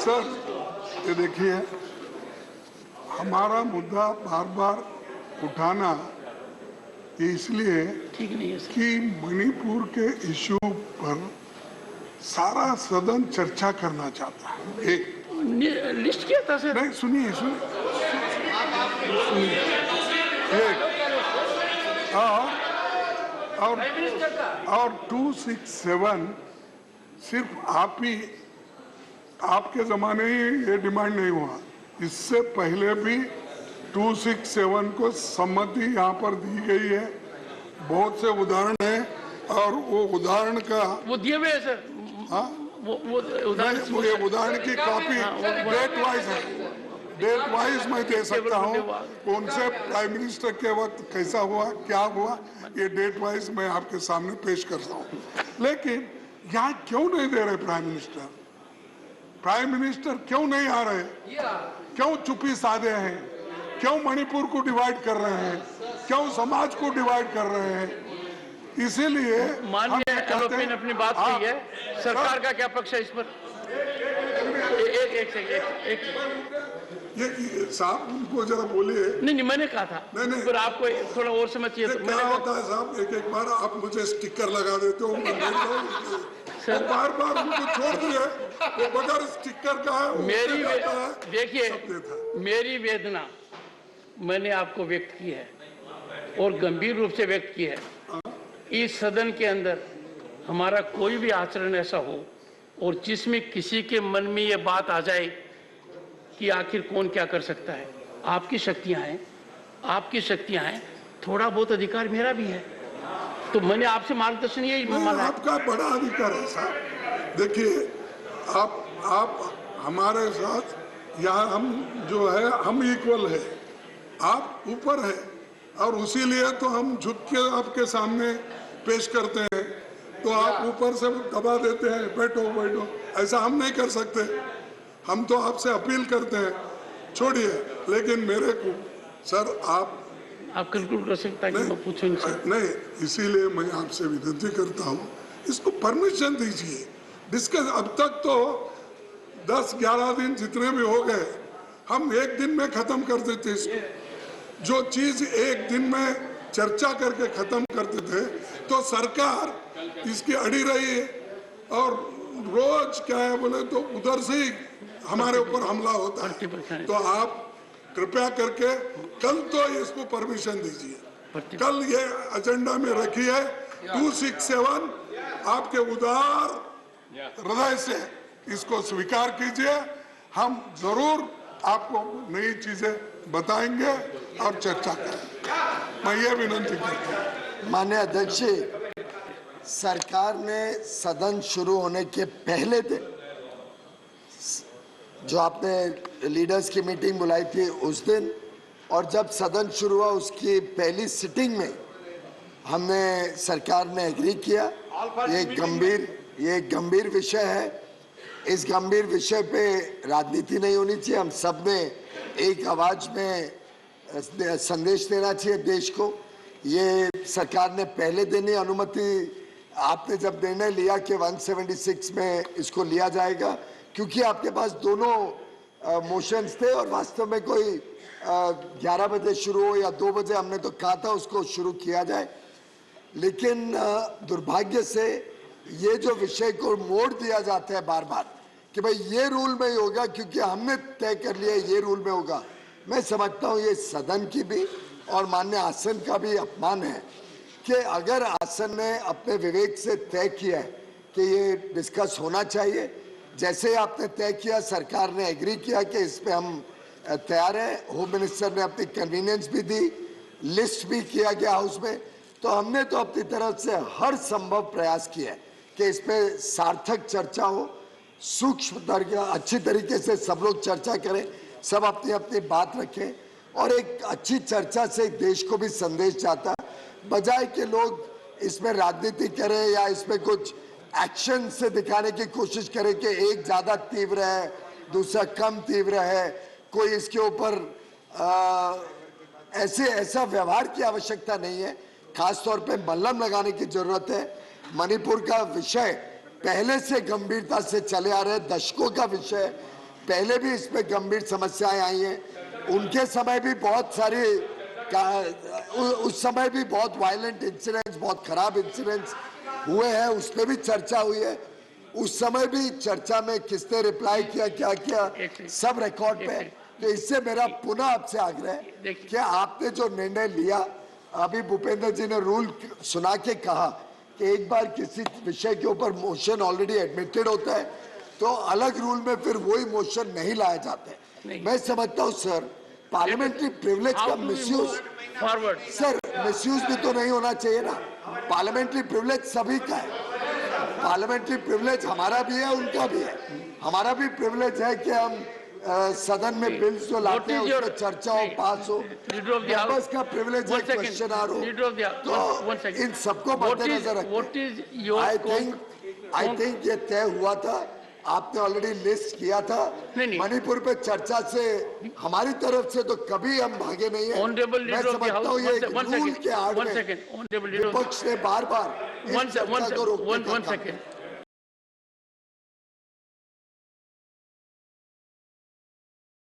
Sir ये देखिए, हमारा मुद्दा बार बार उठाना ये इसलिए ठीक नहीं है सर। कि मणिपुर के इश्यू पर सारा सदन चर्चा करना चाहता है। एक लिस्ट किया था सर। नहीं, सुनिए सुनिए एक और 267 सिर्फ आपके जमाने ही ये डिमांड नहीं हुआ, इससे पहले भी 267 को सम्मति यहाँ पर दी गई है। बहुत से उदाहरण है और वो उदाहरण का वो दिए हुए है सर। हाँ वो ये उदाहरण की कॉपी डेट वाइज है, डेट वाइज मैं दे सकता हूँ। कौन से प्राइम मिनिस्टर के वक्त कैसा हुआ, क्या हुआ, ये डेट वाइज मैं आपके सामने पेश करता हूँ। लेकिन यहाँ क्यों नहीं दे रहे प्राइम मिनिस्टर? प्राइम मिनिस्टर क्यों नहीं आ रहे? क्यों चुप्पी साधे हैं? क्यों मणिपुर को डिवाइड कर रहे हैं? क्यों समाज को डिवाइड कर रहे हैं? इसीलिए माननीय एलोपी ने अपनी बात कही है। सरकार का क्या पक्ष है इस पर? एक ये साहब उनको जरा बोलिए। नहीं, मैंने कहा था। नहीं, पर आपको थोड़ा और समझ चाहिए। क्या होता है साहब, एक बार आप मुझे स्टिकर लगा देते हो, मैं सर बार उनको छोड़ दिए, वो बगैर स्टिकर का है। देखिए, मेरी वेदना मैंने आपको व्यक्त की है और गंभीर रूप से व्यक्त की है। इस सदन के अंदर हमारा कोई भी आचरण ऐसा हो और जिसमें किसी के मन में ये बात आ जाए कि आखिर कौन क्या कर सकता है। आपकी शक्तियां हैं, थोड़ा बहुत अधिकार मेरा भी है, तो मैंने आपसे मार्गदर्शन यही मांगा। आपका बड़ा अधिकार है साहब। देखिए, आप हमारे साथ यहाँ हम जो है हम इक्वल है, आप ऊपर है और उसीलिए तो हम झुक के आपके सामने पेश करते हैं। तो आप ऊपर से दबा देते हैं, बैठो, ऐसा हम नहीं कर सकते। हम तो आपसे अपील करते हैं, छोड़िए। लेकिन मेरे को सर आप कंक्लूड कर सकता है कि मैं पूछूं इनसे? नहीं, इसीलिए मैं आपसे विनती करता हूँ, इसको परमिशन दीजिए डिस्कस। अब तक तो 10-11 दिन जितने भी हो गए, हम एक दिन में खत्म कर देते इसको। जो चीज एक दिन में चर्चा करके खत्म करते थे, तो सरकार इसकी अड़ी रही है और रोज क्या है बोले तो उधर से ही हमारे ऊपर हमला होता है। तो आप कृपया करके कल तो इसको परमिशन दीजिए, कल ये एजेंडा में रखिए। 267 आपके उदार हृदय से इसको स्वीकार कीजिए। हम जरूर आपको नई चीजें बताएंगे और चर्चा करेंगे। मैं ये विनती करता हूँ। माननीय अध्यक्ष, सरकार ने सदन शुरू होने के पहले दिन जो आपने लीडर्स की मीटिंग बुलाई थी उस दिन, और जब सदन शुरू हुआ उसकी पहली सिटिंग में हमने सरकार ने एग्री किया। ये गंभीर विषय है। इस गंभीर विषय पे राजनीति नहीं होनी चाहिए। हम सब ने एक आवाज में संदेश देना चाहिए देश को। ये सरकार ने पहले दिन ही अनुमति, आपने जब निर्णय लिया कि 176 में इसको लिया जाएगा, क्योंकि आपके पास दोनों मोशंस थे और वास्तव में कोई 11 बजे शुरू हो या 2 बजे, हमने तो कहा था उसको शुरू किया जाए। लेकिन दुर्भाग्य से ये जो विषय को मोड़ दिया जाता है बार बार कि भाई ये रूल में ही होगा क्योंकि हमने तय कर लिया ये रूल में होगा, मैं समझता हूँ ये सदन की भी और माननीय आसन का भी अपमान है कि अगर आसन ने अपने विवेक से तय किया है कि ये डिस्कस होना चाहिए, जैसे ही आपने तय किया, सरकार ने एग्री किया कि इस पे हम तैयार हैं, होम मिनिस्टर ने अपनी कन्वीनियंस भी दी, लिस्ट भी किया गया हाउस में, तो हमने तो अपनी तरफ से हर संभव प्रयास किया है कि इस पे सार्थक चर्चा हो, सूक्ष्म अच्छी तरीके से सब लोग चर्चा करें, सब अपनी अपनी बात रखें और एक अच्छी चर्चा से देश को भी संदेश जाता है, बजाय कि लोग इसमें राजनीति करें या इसमें कुछ एक्शन से दिखाने की कोशिश करें कि एक ज्यादा तीव्र है, दूसरा कम तीव्र है, कोई इसके ऊपर ऐसा व्यवहार की आवश्यकता नहीं है। खासतौर पे मल्लम लगाने की जरूरत है। मणिपुर का विषय पहले से गंभीरता से चले आ रहे दशकों का विषय, पहले भी इस पे गंभीर समस्याएं आई हैं, उनके समय भी बहुत सारी उस समय भी बहुत वायलेंट इंसिडेंट्स, बहुत खराब इंसिडेंट्स हुए हैं, उस पर भी चर्चा हुई है। उस समय भी चर्चा में किसने रिप्लाई किया, क्या किया, सब रिकॉर्ड पे है। तो इससे मेरा पुनः आपसे आग्रह है कि आपने जो निर्णय लिया, अभी भूपेंद्र जी ने रूल सुना के कहा कि एक बार किसी विषय के ऊपर मोशन ऑलरेडी एडमिटेड होता है तो अलग रूल में फिर वही मोशन नहीं लाया जाता है। मैं समझता हूँ सर, पार्लियामेंट्री प्रिविलेज का मिसयूज, फॉरवर्ड सर मिसयूज भी तो नहीं होना चाहिए ना। पार्लियामेंट्री प्रिविलेज सभी का है, पार्लियामेंट्री प्रिविलेज हमारा भी है, उनका भी है। हमारा भी प्रिविलेज है कि हम सदन में बिल्स जो लाते हैं उसमें चर्चा हो, पास हो। मेंबर्स का प्रिविलेज है क्वेश्चन आर हो। तो इन सबको मद्देनजर रखते आई थिंक ये तय हुआ था, आपने ऑलरेडी लिस्ट किया था। मणिपुर पे चर्चा से हमारी तरफ से तो कभी हम भागे नहीं है। मैं समझता हूँ ये रूल के आड़ में विपक्ष ने बार-बार इस चर्चा को रोकने का काम किया।